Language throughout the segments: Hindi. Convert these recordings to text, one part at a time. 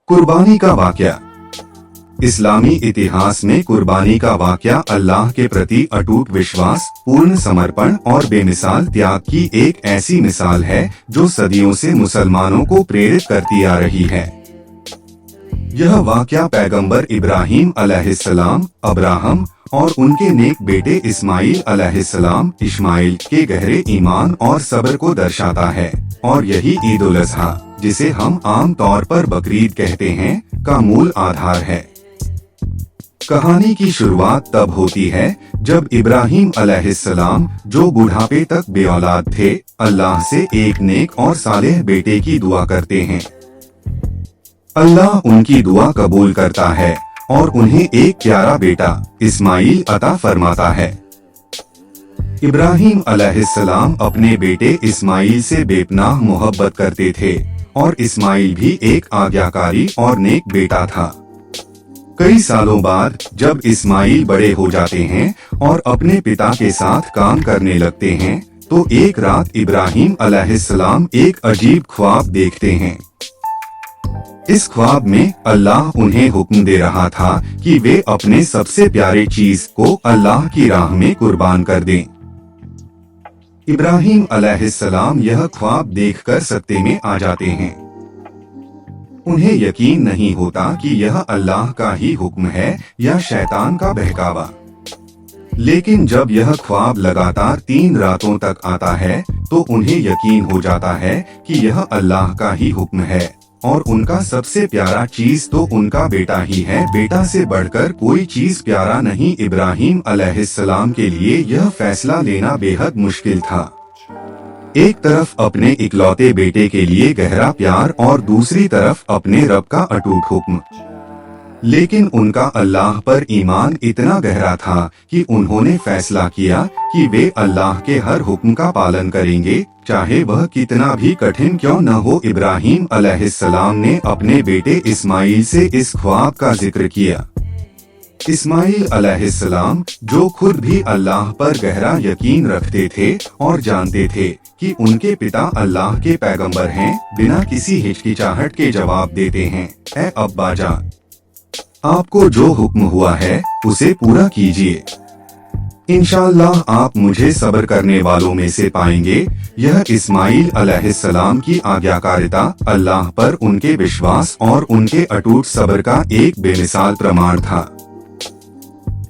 कुर्बानी का वाकया। इस्लामी इतिहास में कुर्बानी का वाकया अल्लाह के प्रति अटूट विश्वास, पूर्ण समर्पण और बेमिसाल त्याग की एक ऐसी मिसाल है जो सदियों से मुसलमानों को प्रेरित करती आ रही है। यह वाकया पैगंबर इब्राहीम अलैहिस्सलाम, अब्राहम और उनके नेक बेटे इस्माइल अलैहिस्सलाम इस्माइल के गहरे ईमान और सब्र को दर्शाता है और यही ईद उल अज़हा, जिसे हम आम तौर पर बकरीद कहते हैं, का मूल आधार है। कहानी की शुरुआत तब होती है जब इब्राहीम अलैहिस्सलाम, जो बुढ़ापे तक बेऔलाद थे, अल्लाह से एक नेक और सालेह बेटे की दुआ करते हैं। अल्लाह उनकी दुआ कबूल करता है और उन्हें एक प्यारा बेटा इस्माइल अता फरमाता है। इब्राहीम अलैहिस्सलाम अपने बेटे इस्माइल से बेपनाह मोहब्बत करते थे और इस्माइल भी एक आज्ञाकारी और नेक बेटा था। कई सालों बाद जब इस्माइल बड़े हो जाते हैं और अपने पिता के साथ काम करने लगते हैं, तो एक रात इब्राहीम अलैहिस्सलाम एक अजीब ख्वाब देखते हैं। इस ख्वाब में अल्लाह उन्हें हुक्म दे रहा था कि वे अपने सबसे प्यारे चीज को अल्लाह की राह में कुर्बान कर दें। इब्राहीम अलैहिस्सलाम यह ख्वाब देखकर सत्ते में आ जाते हैं। उन्हें यकीन नहीं होता कि यह अल्लाह का ही हुक्म है या शैतान का बहकावा। लेकिन जब यह ख्वाब लगातार 3 रातों तक आता है तो उन्हें यकीन हो जाता है कि यह अल्लाह का ही हुक्म है और उनका सबसे प्यारा चीज तो उनका बेटा ही है। बेटा से बढ़कर कोई चीज प्यारा नहीं। इब्राहीम अलैहिस्सलाम के लिए यह फैसला लेना बेहद मुश्किल था। एक तरफ अपने इकलौते बेटे के लिए गहरा प्यार और दूसरी तरफ अपने रब का अटूट हुक्म। लेकिन उनका अल्लाह पर ईमान इतना गहरा था कि उन्होंने फैसला किया कि वे अल्लाह के हर हुक्म का पालन करेंगे, चाहे वह कितना भी कठिन क्यों न हो। इब्राहीम अलैहिस्सलाम ने अपने बेटे इस्माइल से इस ख्वाब का जिक्र किया। इस्माइल अलैहिस्सलाम, जो खुद भी अल्लाह पर गहरा यकीन रखते थे और जानते थे कि उनके पिता अल्लाह के पैगंबर हैं, बिना किसी हिचकिचाहट के जवाब देते हैं, ऐ अब्बा जान, आपको जो हुक्म हुआ है उसे पूरा कीजिए। इंशाअल्लाह आप मुझे सब्र करने वालों में से पाएंगे। यह इस्माइल अलैहिस्सलाम की आज्ञाकारिता, अल्लाह पर उनके विश्वास और उनके अटूट सब्र का एक बेमिसाल प्रमाण था।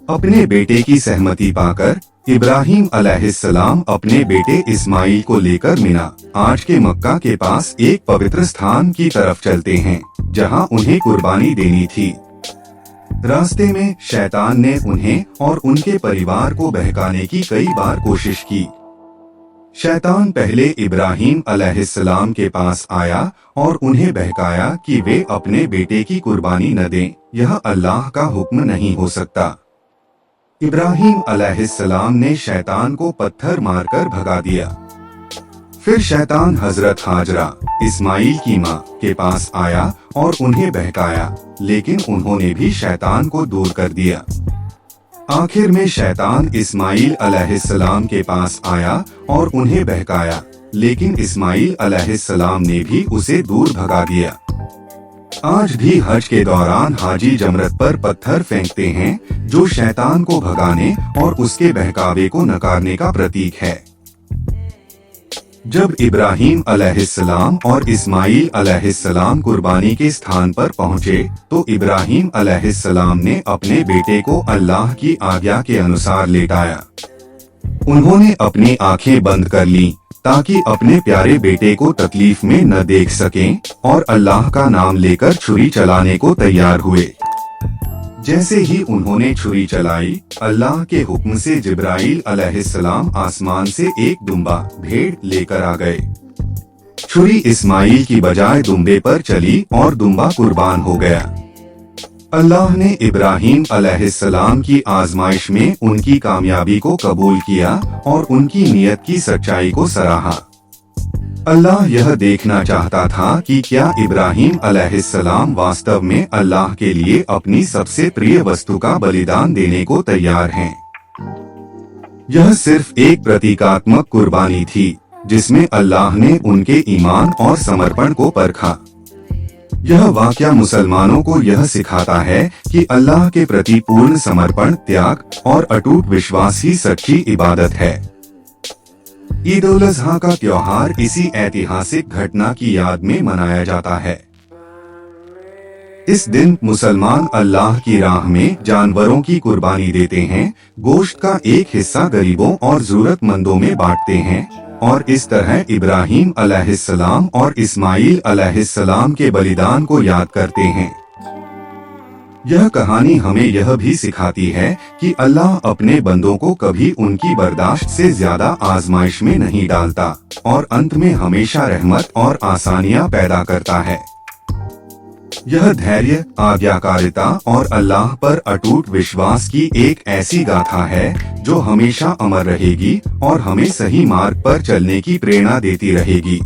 अपने बेटे की सहमति पाकर इब्राहीम अलैहिस्सलाम अपने बेटे इस्माइल को लेकर मिना, आज के मक्का के पास एक पवित्र स्थान की तरफ चलते हैं, जहां उन्हें कुर्बानी देनी थी। रास्ते में शैतान ने उन्हें और उनके परिवार को बहकाने की कई बार कोशिश की। शैतान पहले इब्राहीम अलैहिस्सलाम के पास आया और उन्हें बहकाया कि वे अपने बेटे की कुर्बानी न दें, यह अल्लाह का हुक्म नहीं हो सकता। इब्राहीम अलैहिस्सलाम ने शैतान को पत्थर मारकर भगा दिया। फिर शैतान हजरत हाजरा, इस्माइल की माँ, के पास आया और उन्हें बहकाया, लेकिन उन्होंने भी शैतान को दूर कर दिया। आखिर में शैतान इस्माइल अलैहिस्सलाम के पास आया और उन्हें बहकाया, लेकिन इस्माइल अलैहिस्सलाम ने भी उसे दूर भगा दिया। आज भी हज के दौरान हाजी जमरत पर पत्थर फेंकते हैं, जो शैतान को भगाने और उसके बहकावे को नकारने का प्रतीक है। जब इब्राहीम अलैहिस्सलाम और इस्माइल अलैहिस्सलाम कुर्बानी के स्थान पर पहुँचे, तो इब्राहीम अलैहिस्सलाम ने अपने बेटे को अल्लाह की आज्ञा के अनुसार लेटाया। उन्होंने अपनी आंखें बंद कर लीं ताकि अपने प्यारे बेटे को तकलीफ में न देख सकें, और अल्लाह का नाम लेकर छुरी चलाने को तैयार हुए। जैसे ही उन्होंने छुरी चलाई, अल्लाह के हुक्म से जिब्राइल अलैहिस्सलाम आसमान से एक दुम्बा भेड़ लेकर आ गए। छुरी इस्माइल की बजाय दुम्बे पर चली और दुम्बा कुर्बान हो गया। अल्लाह ने इब्राहीम अलैहिस्सलाम की आजमाइश में उनकी कामयाबी को कबूल किया और उनकी नियत की सच्चाई को सराहा। अल्लाह यह देखना चाहता था कि क्या इब्राहीम अलैहिस्सलाम वास्तव में अल्लाह के लिए अपनी सबसे प्रिय वस्तु का बलिदान देने को तैयार हैं। यह सिर्फ एक प्रतीकात्मक कुर्बानी थी, जिसमें अल्लाह ने उनके ईमान और समर्पण को परखा। यह वाक़या मुसलमानों को यह सिखाता है कि अल्लाह के प्रति पूर्ण समर्पण, त्याग और अटूट विश्वास ही सच्ची इबादत है। ईद उल अज़हा का त्योहार इसी ऐतिहासिक घटना की याद में मनाया जाता है। इस दिन मुसलमान अल्लाह की राह में जानवरों की कुर्बानी देते हैं, गोश्त का एक हिस्सा गरीबों और जरूरतमंदों में बांटते हैं और इस तरह इब्राहीम अलैहिस्सलाम और इस्माईल अलैहिस्सलाम के बलिदान को याद करते हैं। यह कहानी हमें यह भी सिखाती है कि अल्लाह अपने बंदों को कभी उनकी बर्दाश्त से ज्यादा आजमाइश में नहीं डालता और अंत में हमेशा रहमत और आसानियां पैदा करता है। यह धैर्य, आज्ञाकारिता और अल्लाह पर अटूट विश्वास की एक ऐसी गाथा है जो हमेशा अमर रहेगी और हमें सही मार्ग पर चलने की प्रेरणा देती रहेगी।